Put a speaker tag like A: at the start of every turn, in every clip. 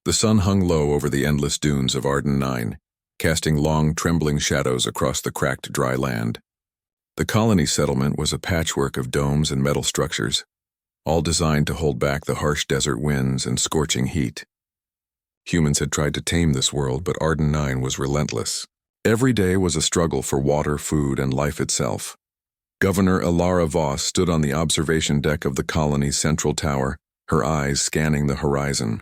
A: The sun hung low over the endless dunes of Arden 9, casting long, trembling shadows across the cracked, dry land. The colony settlement was a patchwork of domes and metal structures, all designed to hold back the harsh desert winds and scorching heat. Humans had tried to tame this world, but Arden 9 was relentless. Every day was a struggle for water, food, and life itself. Governor Ilara Voss stood on the observation deck of the colony's central tower, her eyes scanning the horizon.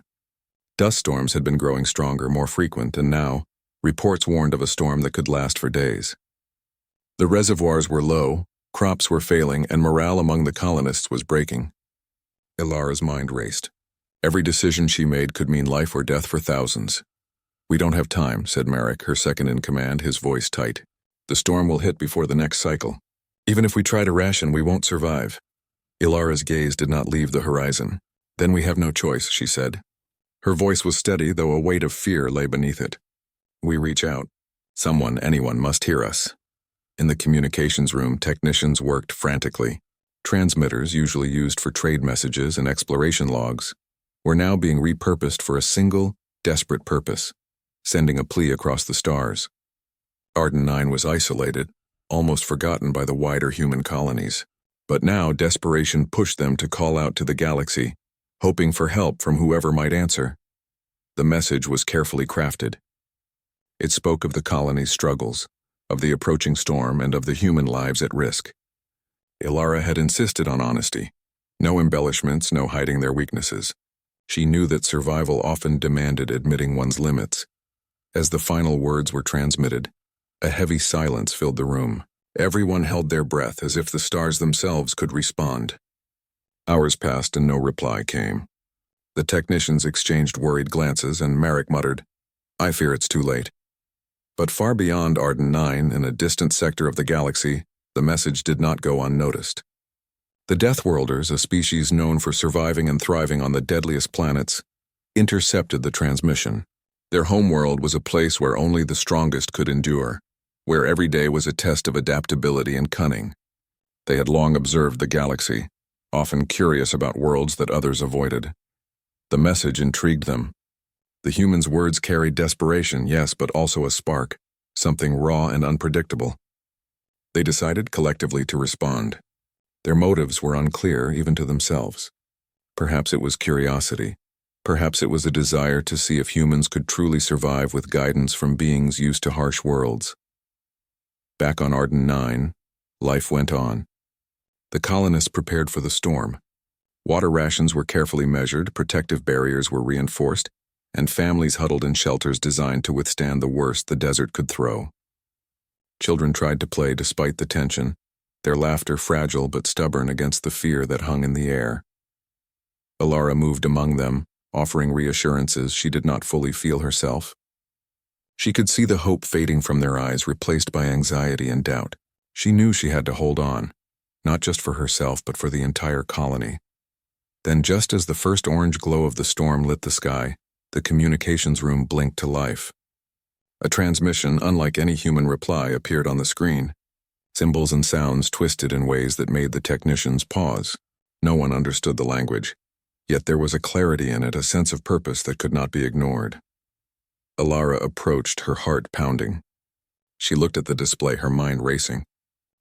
A: Dust storms had been growing stronger, more frequent, and now, reports warned of a storm that could last for days. The reservoirs were low, crops were failing, and morale among the colonists was breaking. Ilara's mind raced. Every decision she made could mean life or death for thousands. "We don't have time," said Marek, her second-in-command, his voice tight. "The storm will hit before the next cycle. Even if we try to ration, we won't survive." Ilara's gaze did not leave the horizon. "Then we have no choice," she said. Her voice was steady, though a weight of fear lay beneath it. "We reach out. Someone, anyone, must hear us." In the communications room, technicians worked frantically. Transmitters, usually used for trade messages and exploration logs, were now being repurposed for a single, desperate purpose: sending a plea across the stars. Arden 9 was isolated, almost forgotten by the wider human colonies. But now desperation pushed them to call out to the galaxy, hoping for help from whoever might answer. The message was carefully crafted. It spoke of the colony's struggles, of the approaching storm, and of the human lives at risk. Ilara had insisted on honesty. No embellishments, no hiding their weaknesses. She knew that survival often demanded admitting one's limits. As the final words were transmitted, a heavy silence filled the room. Everyone held their breath as if the stars themselves could respond. Hours passed and no reply came. The technicians exchanged worried glances, and Marek muttered, "I fear it's too late." But far beyond Arden 9, in a distant sector of the galaxy, the message did not go unnoticed. The Deathworlders, a species known for surviving and thriving on the deadliest planets, intercepted the transmission. Their homeworld was a place where only the strongest could endure, where every day was a test of adaptability and cunning. They had long observed the galaxy, often curious about worlds that others avoided. The message intrigued them. The humans' words carried desperation, yes, but also a spark, something raw and unpredictable. They decided collectively to respond. Their motives were unclear, even to themselves. Perhaps it was curiosity. Perhaps it was a desire to see if humans could truly survive with guidance from beings used to harsh worlds. Back on Arden 9, life went on. The colonists prepared for the storm. Water rations were carefully measured, protective barriers were reinforced, and families huddled in shelters designed to withstand the worst the desert could throw. Children tried to play despite the tension, their laughter fragile but stubborn against the fear that hung in the air. Ilara moved among them, offering reassurances she did not fully feel herself. She could see the hope fading from their eyes, replaced by anxiety and doubt. She knew she had to hold on, not just for herself but for the entire colony. Then, just as the first orange glow of the storm lit the sky, the communications room blinked to life. A transmission, unlike any human reply, appeared on the screen. Symbols and sounds twisted in ways that made the technicians pause. No one understood the language, yet there was a clarity in it, a sense of purpose that could not be ignored. Ilara approached, her heart pounding. She looked at the display, her mind racing.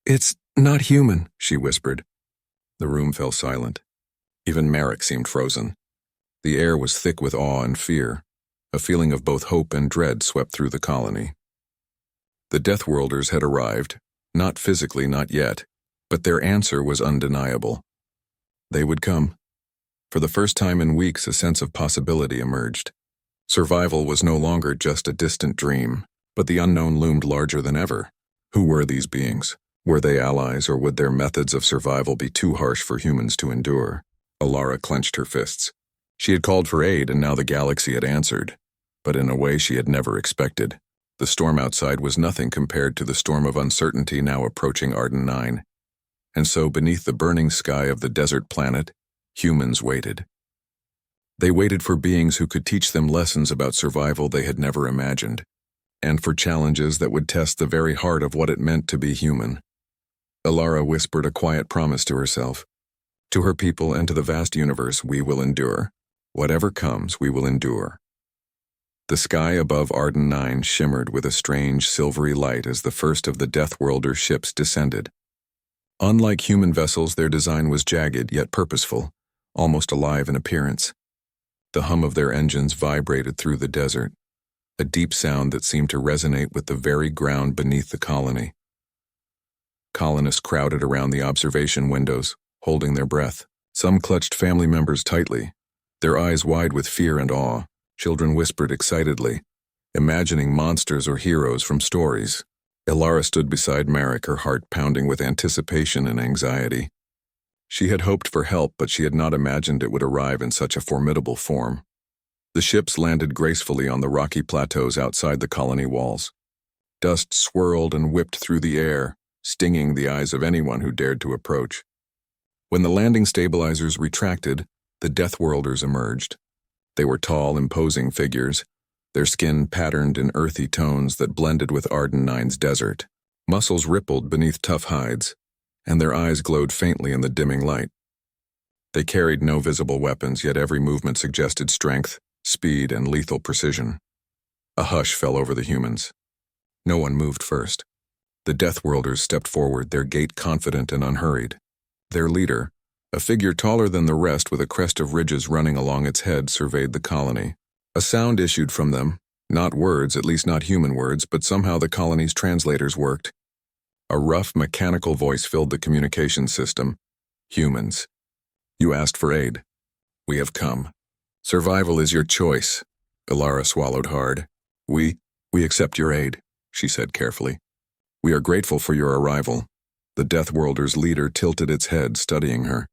A: "It's not human," she whispered. The room fell silent. Even Marek seemed frozen. The air was thick with awe and fear. A feeling of both hope and dread swept through the colony. The Deathworlders had arrived, not physically, not yet, but their answer was undeniable. They would come. For the first time in weeks, a sense of possibility emerged. Survival was no longer just a distant dream, but the unknown loomed larger than ever. Who were these beings? Were they allies, or would their methods of survival be too harsh for humans to endure? Ilara clenched her fists. She had called for aid, and now the galaxy had answered, but in a way she had never expected. The storm outside was nothing compared to the storm of uncertainty now approaching Arden 9. And so, beneath the burning sky of the desert planet, humans waited. They waited for beings who could teach them lessons about survival they had never imagined, and for challenges that would test the very heart of what it meant to be human. Ilara whispered a quiet promise to herself. To her people and to the vast universe, we will endure. Whatever comes, we will endure. The sky above Arden 9 shimmered with a strange silvery light as the first of the Deathworlder ships descended. Unlike human vessels, their design was jagged yet purposeful, almost alive in appearance. The hum of their engines vibrated through the desert, a deep sound that seemed to resonate with the very ground beneath the colony. Colonists crowded around the observation windows, holding their breath. Some clutched family members tightly, their eyes wide with fear and awe. Children whispered excitedly, imagining monsters or heroes from stories. Ilara stood beside Marek, her heart pounding with anticipation and anxiety. She had hoped for help, but she had not imagined it would arrive in such a formidable form. The ships landed gracefully on the rocky plateaus outside the colony walls. Dust swirled and whipped through the air, stinging the eyes of anyone who dared to approach. When the landing stabilizers retracted, the Deathworlders emerged. They were tall, imposing figures, their skin patterned in earthy tones that blended with Arden 9's desert. Muscles rippled beneath tough hides, and their eyes glowed faintly in the dimming light. They carried no visible weapons, yet every movement suggested strength, speed, and lethal precision. A hush fell over the humans. No one moved first. The Deathworlders stepped forward, their gait confident and unhurried. Their leader, a figure taller than the rest with a crest of ridges running along its head, surveyed the colony. A sound issued from them, not words, at least not human words, but somehow the colony's translators worked. A rough, mechanical voice filled the communication system. Humans. You asked for aid. We have come. Survival is your choice. Ilara swallowed hard. We accept your aid, she said carefully. We are grateful for your arrival. The Deathworlders' leader tilted its head, studying her.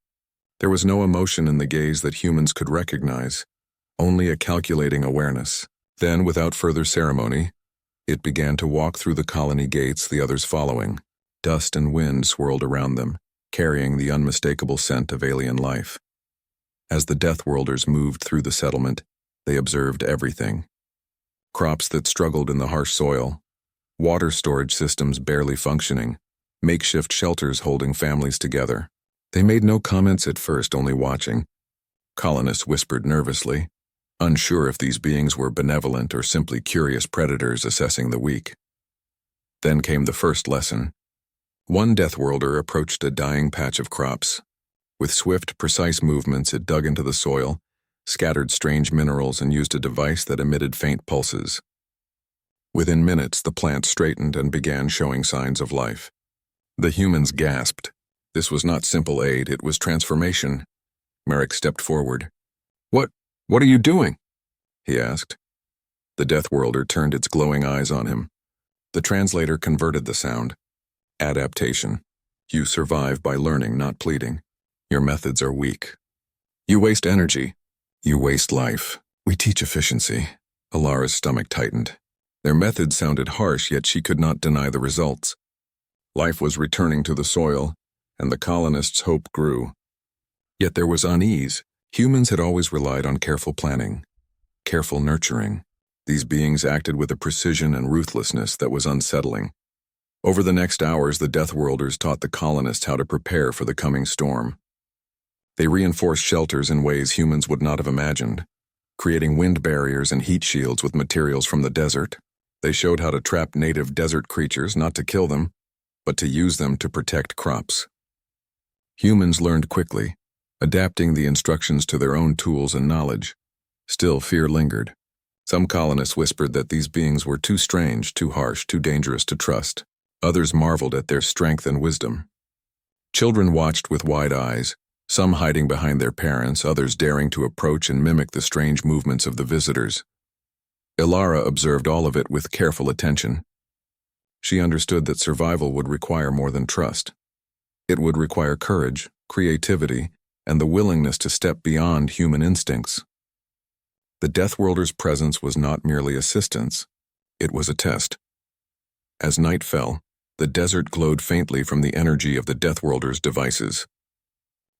A: There was no emotion in the gaze that humans could recognize, only a calculating awareness. Then, without further ceremony, it began to walk through the colony gates, the others following. Dust and wind swirled around them, carrying the unmistakable scent of alien life. As the Deathworlders moved through the settlement, they observed everything. Crops that struggled in the harsh soil, water storage systems barely functioning, makeshift shelters holding families together. They made no comments at first, only watching. Colonists whispered nervously, unsure if these beings were benevolent or simply curious predators assessing the weak. Then came the first lesson. One Deathworlder approached a dying patch of crops. With swift, precise movements, it dug into the soil, scattered strange minerals, and used a device that emitted faint pulses. Within minutes, the plant straightened and began showing signs of life. The humans gasped. This was not simple aid, it was transformation. Marek stepped forward. What are you doing? He asked. The Deathworlder turned its glowing eyes on him. The translator converted the sound. Adaptation. You survive by learning, not pleading. Your methods are weak. You waste energy. You waste life. We teach efficiency. Ilara's stomach tightened. Their methods sounded harsh, yet she could not deny the results. Life was returning to the soil, and the colonists' hope grew. Yet there was unease. Humans had always relied on careful planning, careful nurturing. These beings acted with a precision and ruthlessness that was unsettling. Over the next hours, the Deathworlders taught the colonists how to prepare for the coming storm. They reinforced shelters in ways humans would not have imagined, creating wind barriers and heat shields with materials from the desert. They showed how to trap native desert creatures, not to kill them, but to use them to protect crops. Humans learned quickly, adapting the instructions to their own tools and knowledge. Still, fear lingered. Some colonists whispered that these beings were too strange, too harsh, too dangerous to trust. Others marveled at their strength and wisdom. Children watched with wide eyes, some hiding behind their parents, others daring to approach and mimic the strange movements of the visitors. Ilara observed all of it with careful attention. She understood that survival would require more than trust. It would require courage, creativity, and the willingness to step beyond human instincts. The Deathworlders' presence was not merely assistance, it was a test. As night fell, the desert glowed faintly from the energy of the Deathworlders' devices.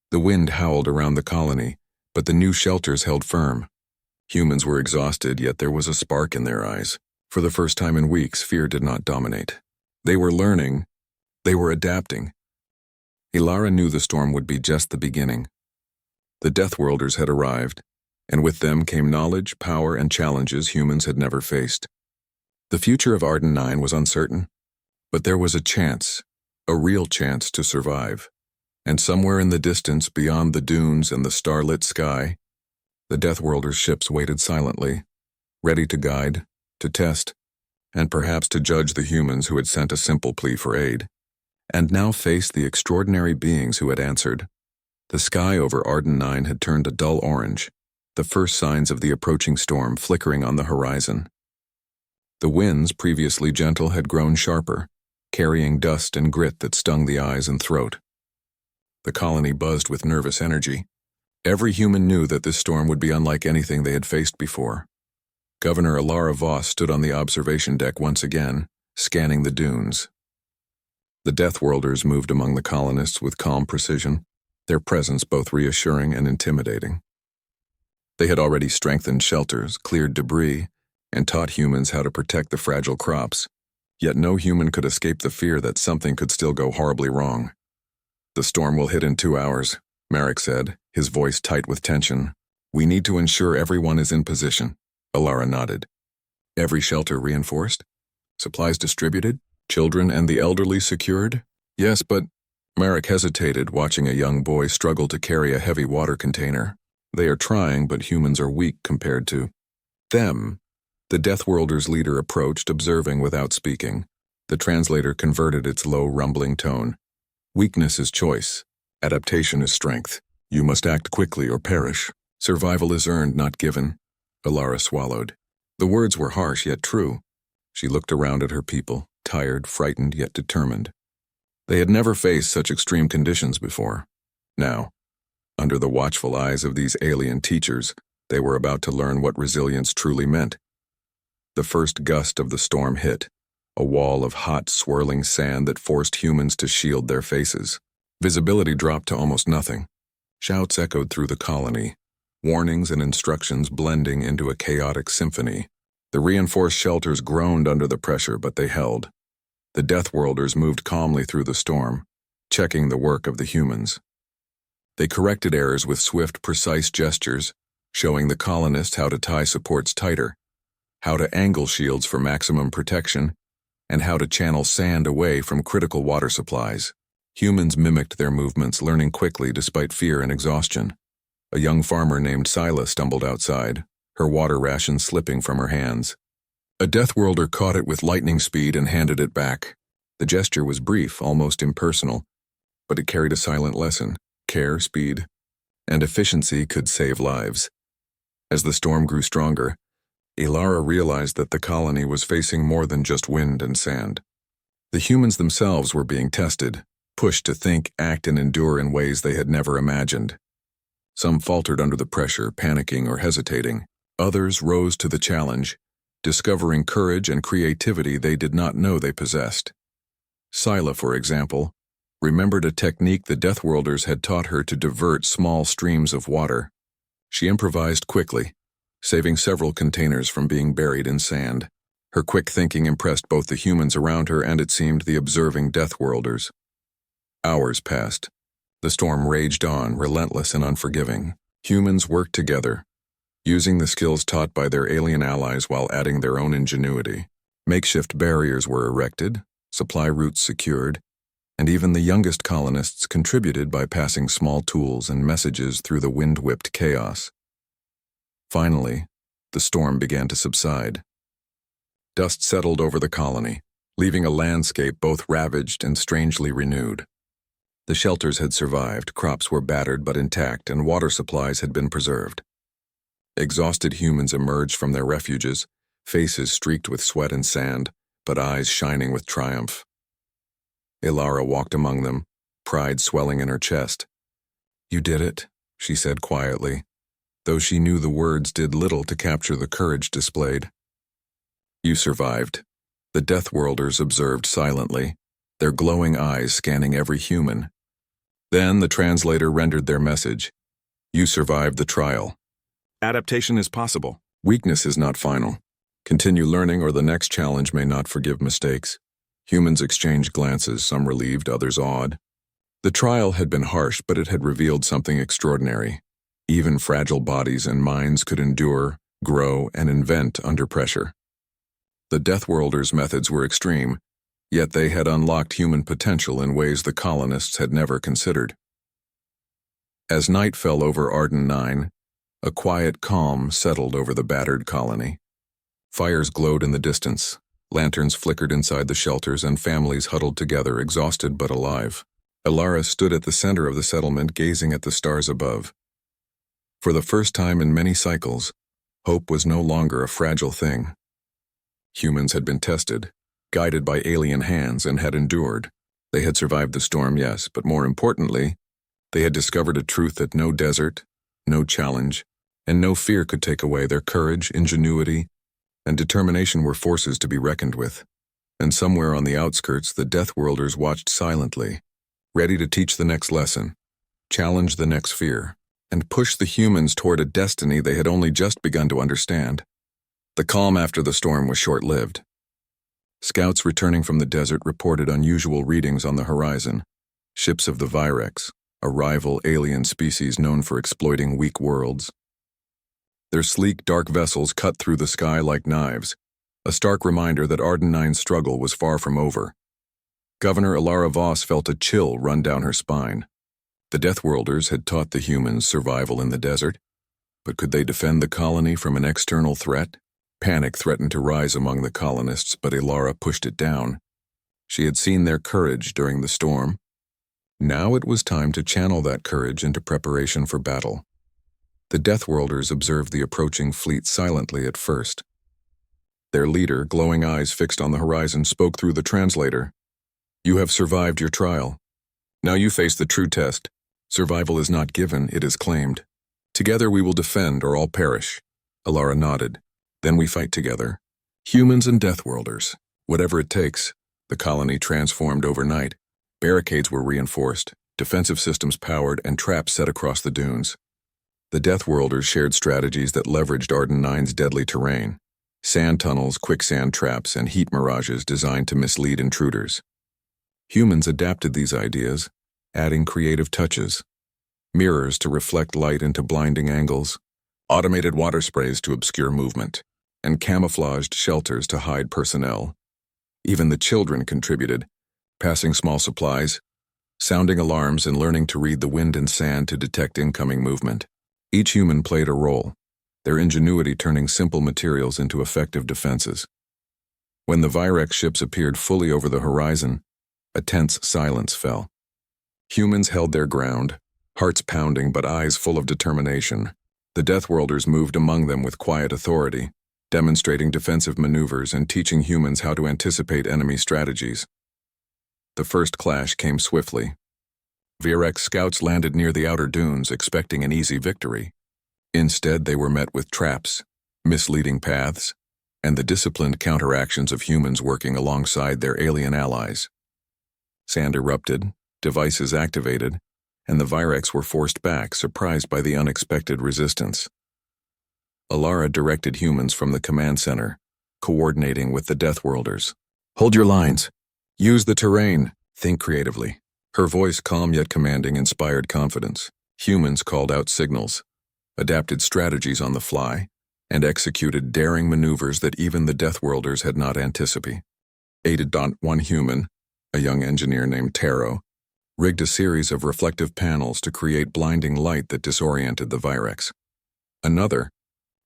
A: The wind howled around the colony, but the new shelters held firm. Humans were exhausted, yet there was a spark in their eyes. For the first time in weeks, fear did not dominate. They were learning. They were adapting. Ilara knew the storm would be just the beginning. The Deathworlders had arrived, and with them came knowledge, power, and challenges humans had never faced. The future of Arden 9 was uncertain, but there was a chance, a real chance to survive. And somewhere in the distance, beyond the dunes and the starlit sky, the Deathworlders' ships waited silently, ready to guide, to test, and perhaps to judge the humans who had sent a simple plea for aid, and now faced the extraordinary beings who had answered. The sky over Arden 9 had turned a dull orange, the first signs of the approaching storm flickering on the horizon. The winds, previously gentle, had grown sharper, carrying dust and grit that stung the eyes and throat. The colony buzzed with nervous energy. Every human knew that this storm would be unlike anything they had faced before. Governor Alara Voss stood on the observation deck once again, scanning the dunes. The Deathworlders moved among the colonists with calm precision, their presence both reassuring and intimidating. They had already strengthened shelters, cleared debris, and taught humans how to protect the fragile crops, yet no human could escape the fear that something could still go horribly wrong. "The storm will hit in 2 hours," Marek said, his voice tight with tension. "We need to ensure everyone is in position." Alara nodded. "Every shelter reinforced? Supplies distributed? Children and the elderly secured?" "Yes, but—" Marek hesitated, watching a young boy struggle to carry a heavy water container. "They are trying, but humans are weak compared to them." The Deathworlders' leader approached, observing without speaking. The translator converted its low, rumbling tone. "Weakness is choice. Adaptation is strength. You must act quickly or perish. Survival is earned, not given." Alara swallowed. The words were harsh yet true. She looked around at her people, tired, frightened, yet determined. They had never faced such extreme conditions before. Now, under the watchful eyes of these alien teachers, they were about to learn what resilience truly meant. The first gust of the storm hit, a wall of hot, swirling sand that forced humans to shield their faces. Visibility dropped to almost nothing. Shouts echoed through the colony, warnings and instructions blending into a chaotic symphony. The reinforced shelters groaned under the pressure, but they held. The Deathworlders moved calmly through the storm, checking the work of the humans. They corrected errors with swift, precise gestures, showing the colonists how to tie supports tighter, how to angle shields for maximum protection, and how to channel sand away from critical water supplies. Humans mimicked their movements, learning quickly despite fear and exhaustion. A young farmer named Sila stumbled outside, her water ration slipping from her hands. A Deathworlder caught it with lightning speed and handed it back. The gesture was brief, almost impersonal, but it carried a silent lesson. Care, speed, and efficiency could save lives. As the storm grew stronger, Alara realized that the colony was facing more than just wind and sand. The humans themselves were being tested, pushed to think, act, and endure in ways they had never imagined. Some faltered under the pressure, panicking or hesitating. Others rose to the challenge, discovering courage and creativity they did not know they possessed. Sila, for example, remembered a technique the Deathworlders had taught her to divert small streams of water. She improvised quickly, saving several containers from being buried in sand. Her quick thinking impressed both the humans around her and, it seemed, the observing Deathworlders. Hours passed. The storm raged on, relentless and unforgiving. Humans worked together, using the skills taught by their alien allies while adding their own ingenuity. Makeshift barriers were erected, supply routes secured, and even the youngest colonists contributed by passing small tools and messages through the wind-whipped chaos. Finally, the storm began to subside. Dust settled over the colony, leaving a landscape both ravaged and strangely renewed. The shelters had survived, crops were battered but intact, and water supplies had been preserved. Exhausted humans emerged from their refuges, faces streaked with sweat and sand, but eyes shining with triumph. Alara walked among them, pride swelling in her chest. "You did it," she said quietly, though she knew the words did little to capture the courage displayed. "You survived," the Deathworlders observed silently, their glowing eyes scanning every human. Then the translator rendered their message. "You survived the trial. Adaptation is possible. Weakness is not final. Continue learning or the next challenge may not forgive mistakes." Humans exchanged glances, some relieved, others awed. The trial had been harsh, but it had revealed something extraordinary. Even fragile bodies and minds could endure, grow, and invent under pressure. The Deathworlders' methods were extreme, yet they had unlocked human potential in ways the colonists had never considered. As night fell over Arden 9, a quiet calm settled over the battered colony. Fires glowed in the distance, lanterns flickered inside the shelters, and families huddled together, exhausted but alive. Alara stood at the center of the settlement, gazing at the stars above. For the first time in many cycles, hope was no longer a fragile thing. Humans had been tested, guided by alien hands, and had endured. They had survived the storm, yes, but more importantly, they had discovered a truth that no desert, no challenge, and no fear could take away. Their courage, ingenuity, and determination were forces to be reckoned with. And somewhere on the outskirts, the Deathworlders watched silently, ready to teach the next lesson, challenge the next fear, and push the humans toward a destiny they had only just begun to understand. The calm after the storm was short-lived. Scouts returning from the desert reported unusual readings on the horizon. Ships of the Virex, a rival alien species known for exploiting weak worlds. Their sleek, dark vessels cut through the sky like knives, a stark reminder that Arden 9's struggle was far from over. Governor Alara Voss felt a chill run down her spine. The Deathworlders had taught the humans survival in the desert, but could they defend the colony from an external threat? Panic threatened to rise among the colonists, but Alara pushed it down. She had seen their courage during the storm. Now it was time to channel that courage into preparation for battle. The Deathworlders observed the approaching fleet silently at first. Their leader, glowing eyes fixed on the horizon, spoke through the translator. "You have survived your trial. Now you face the true test. Survival is not given, it is claimed. Together we will defend or all perish." Alara nodded. "Then we fight together. Humans and Deathworlders. Whatever it takes." The colony transformed overnight. Barricades were reinforced, defensive systems powered, and traps set across the dunes. The Deathworlders shared strategies that leveraged Arden 9's deadly terrain. Sand tunnels, quicksand traps, and heat mirages designed to mislead intruders. Humans adapted these ideas, adding creative touches. Mirrors to reflect light into blinding angles, automated water sprays to obscure movement, and camouflaged shelters to hide personnel. Even the children contributed, passing small supplies, sounding alarms, and learning to read the wind and sand to detect incoming movement. Each human played a role, their ingenuity turning simple materials into effective defenses. When the Virex ships appeared fully over the horizon, a tense silence fell. Humans held their ground, hearts pounding but eyes full of determination. The Deathworlders moved among them with quiet authority, demonstrating defensive maneuvers and teaching humans how to anticipate enemy strategies. The first clash came swiftly. Virex scouts landed near the outer dunes, expecting an easy victory. Instead, they were met with traps, misleading paths, and the disciplined counteractions of humans working alongside their alien allies. Sand erupted, devices activated, and the Virex were forced back, surprised by the unexpected resistance. Alara directed humans from the command center, coordinating with the Deathworlders. "Hold your lines. Use the terrain. Think creatively." Her voice, calm yet commanding, inspired confidence. Humans called out signals, adapted strategies on the fly, and executed daring maneuvers that even the Deathworlders had not anticipated. One human, a young engineer named Taro, rigged a series of reflective panels to create blinding light that disoriented the Virex. Another,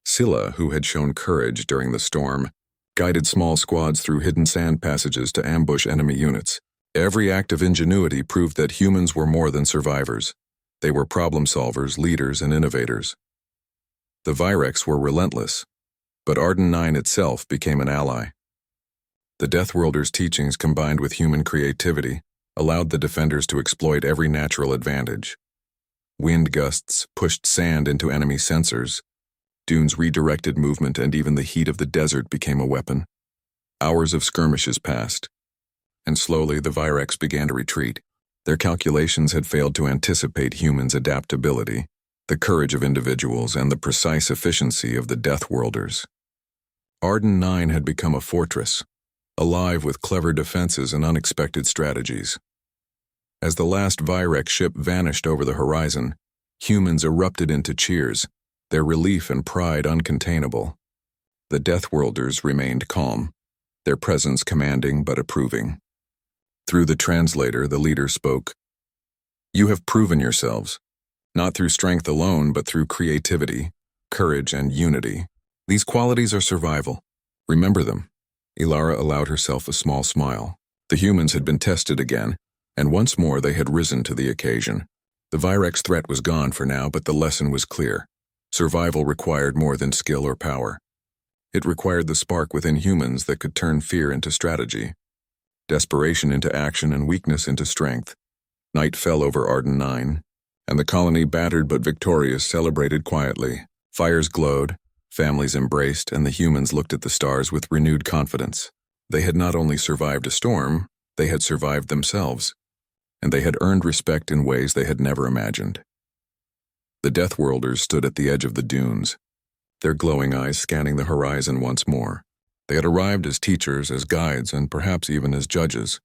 A: Scylla, who had shown courage during the storm, guided small squads through hidden sand passages to ambush enemy units. Every act of ingenuity proved that humans were more than survivors. They were problem solvers, leaders, and innovators. The Virex were relentless, but Arden 9 itself became an ally. The Deathworlders' teachings, combined with human creativity, allowed the defenders to exploit every natural advantage. Wind gusts pushed sand into enemy sensors. Dunes redirected movement, and even the heat of the desert became a weapon. Hours of skirmishes passed, and slowly the Virex began to retreat. Their calculations had failed to anticipate humans' adaptability, the courage of individuals, and the precise efficiency of the Deathworlders. Arden 9 had become a fortress, alive with clever defenses and unexpected strategies. As the last Virex ship vanished over the horizon, Humans erupted into cheers, their relief and pride uncontainable. The Deathworlders remained calm, their presence commanding but approving. Through the translator, the leader spoke. "You have proven yourselves, not through strength alone, but through creativity, courage, and unity. These qualities are survival. Remember them." Ilara allowed herself a small smile. The humans had been tested again, and once more they had risen to the occasion. The Virex threat was gone for now, but the lesson was clear. Survival required more than skill or power. It required the spark within humans that could turn fear into strategy, desperation into action, and weakness into strength. Night fell over Arden 9, and the colony, battered but victorious, celebrated quietly. Fires glowed, families embraced, and the humans looked at the stars with renewed confidence. They had not only survived a storm, they had survived themselves, and they had earned respect in ways they had never imagined. The Deathworlders stood at the edge of the dunes, their glowing eyes scanning the horizon once more. They had arrived as teachers, as guides, and perhaps even as judges.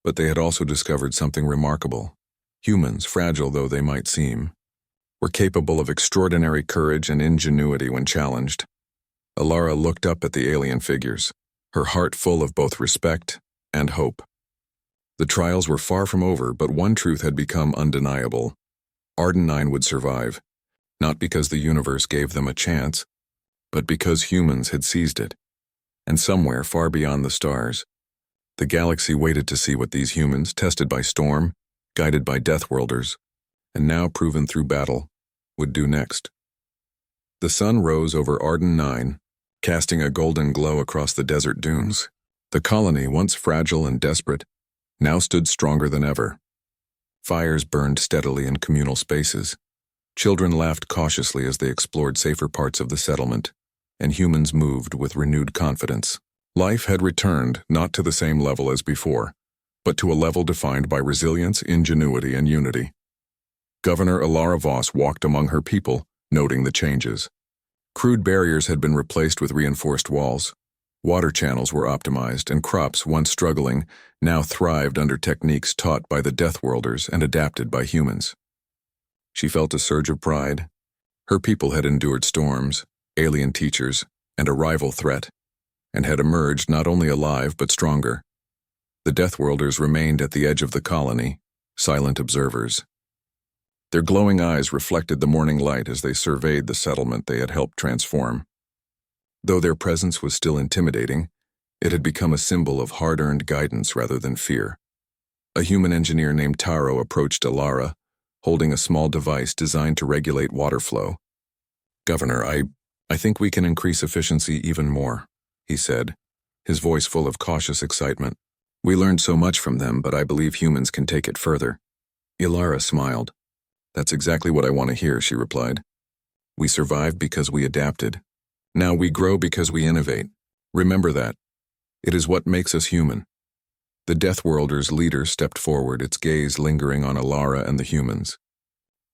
A: But they had also discovered something remarkable. Humans, fragile though they might seem, were capable of extraordinary courage and ingenuity when challenged. Ilara looked up at the alien figures, her heart full of both respect and hope. The trials were far from over, but one truth had become undeniable. Arden 9 would survive, not because the universe gave them a chance, but because humans had seized it. And somewhere far beyond the stars, the galaxy waited to see what these humans, tested by storm, guided by Deathworlders, and now proven through battle, would do next. The sun rose over Arden 9, casting a golden glow across the desert dunes. The colony, once fragile and desperate, now stood stronger than ever. Fires burned steadily in communal spaces. Children laughed cautiously as they explored safer parts of the settlement, and humans moved with renewed confidence. Life had returned not to the same level as before, but to a level defined by resilience, ingenuity, and unity. Governor Ilara Voss walked among her people, noting the changes. Crude barriers had been replaced with reinforced walls. Water channels were optimized, and crops, once struggling, now thrived under techniques taught by the Deathworlders and adapted by humans. She felt a surge of pride. Her people had endured storms, alien teachers, and a rival threat, and had emerged not only alive but stronger. The Deathworlders remained at the edge of the colony, silent observers. Their glowing eyes reflected the morning light as they surveyed the settlement they had helped transform. Though their presence was still intimidating, it had become a symbol of hard-earned guidance rather than fear. A human engineer named Taro approached Ilara, holding a small device designed to regulate water flow. "Governor, I think we can increase efficiency even more," he said, his voice full of cautious excitement. "We learned so much from them, but I believe humans can take it further." Ilara smiled. "That's exactly what I want to hear," she replied. "We survived because we adapted. Now we grow because we innovate. Remember that. It is what makes us human." The Deathworlders' leader stepped forward, its gaze lingering on Ilara and the humans.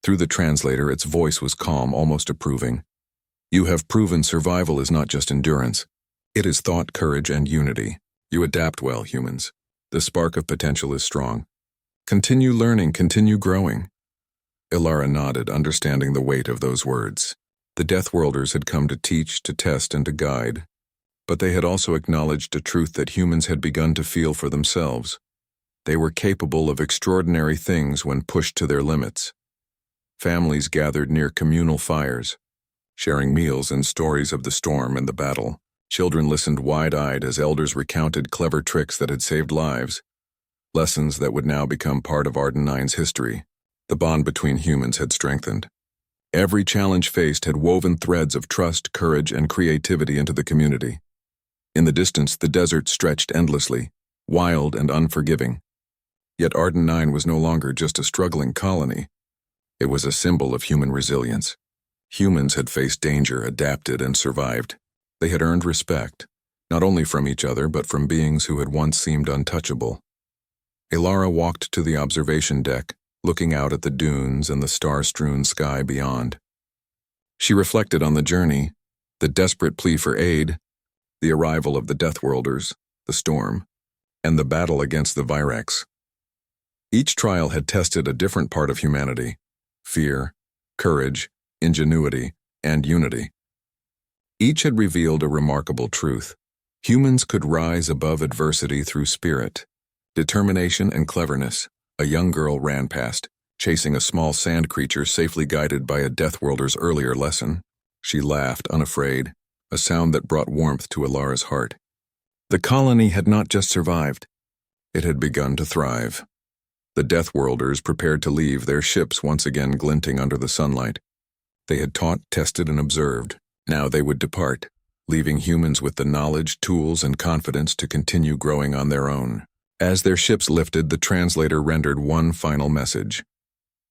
A: Through the translator, its voice was calm, almost approving. "You have proven survival is not just endurance. It is thought, courage, and unity. You adapt well, humans. The spark of potential is strong. Continue learning, continue growing." Ilara nodded, understanding the weight of those words. The Deathworlders had come to teach, to test, and to guide, but they had also acknowledged a truth that humans had begun to feel for themselves. They were capable of extraordinary things when pushed to their limits. Families gathered near communal fires, sharing meals and stories of the storm and the battle. Children listened wide-eyed as elders recounted clever tricks that had saved lives, lessons that would now become part of Arden 9's history. The bond between humans had strengthened. Every challenge faced had woven threads of trust, courage, and creativity into the community. In the distance, the desert stretched endlessly, wild and unforgiving. Yet Arden 9 was no longer just a struggling colony. It was a symbol of human resilience. Humans had faced danger, adapted, and survived. They had earned respect, not only from each other but from beings who had once seemed untouchable. Ilara walked to the observation deck, looking out at the dunes and the star-strewn sky beyond. She reflected on the journey, the desperate plea for aid, the arrival of the Deathworlders, the storm, and the battle against the Virex. Each trial had tested a different part of humanity: fear, courage, ingenuity, and unity. Each had revealed a remarkable truth. Humans could rise above adversity through spirit, determination, and cleverness. A young girl ran past, chasing a small sand creature safely guided by a Deathworlder's earlier lesson. She laughed, unafraid, a sound that brought warmth to Alara's heart. The colony had not just survived, it had begun to thrive. The Deathworlders prepared to leave, their ships once again glinting under the sunlight. They had taught, tested, and observed. Now they would depart, leaving humans with the knowledge, tools, and confidence to continue growing on their own. As their ships lifted, the translator rendered one final message.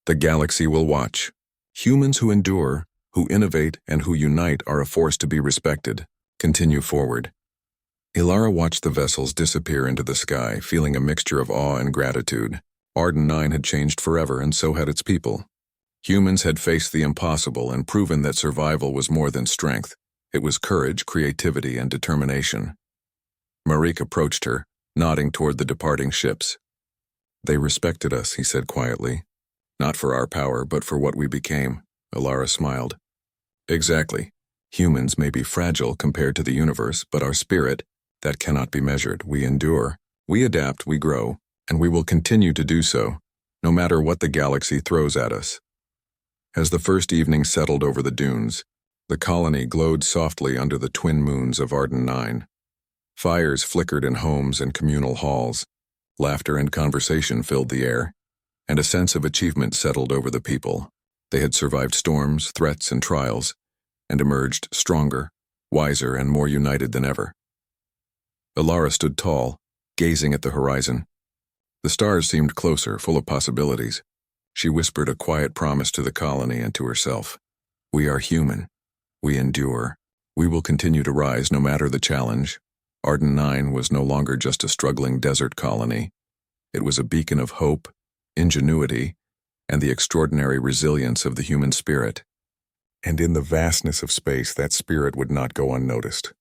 A: The galaxy will watch. Humans who endure, who innovate, and who unite are a force to be respected. Continue forward. Alara watched the vessels disappear into the sky, feeling a mixture of awe and gratitude. Arden 9 had changed forever, and so had its people. Humans had faced the impossible and proven that survival was more than strength. It was courage, creativity, and determination. Marique approached her, nodding toward the departing ships. They respected us, he said quietly. Not for our power, but for what we became. Alara smiled. Exactly. Humans may be fragile compared to the universe, but our spirit, that cannot be measured. We endure, we adapt, we grow, and we will continue to do so, no matter what the galaxy throws at us. As the first evening settled over the dunes, the colony glowed softly under the twin moons of Arden 9. Fires flickered in homes and communal halls. Laughter and conversation filled the air, and a sense of achievement settled over the people. They had survived storms, threats, and trials, and emerged stronger, wiser, and more united than ever. Alara stood tall, gazing at the horizon. The stars seemed closer, full of possibilities. She whispered a quiet promise to the colony and to herself. We are human. We endure. We will continue to rise no matter the challenge. Arden 9 was no longer just a struggling desert colony. It was a beacon of hope, ingenuity, and the extraordinary resilience of the human spirit. And in the vastness of space, that spirit would not go unnoticed.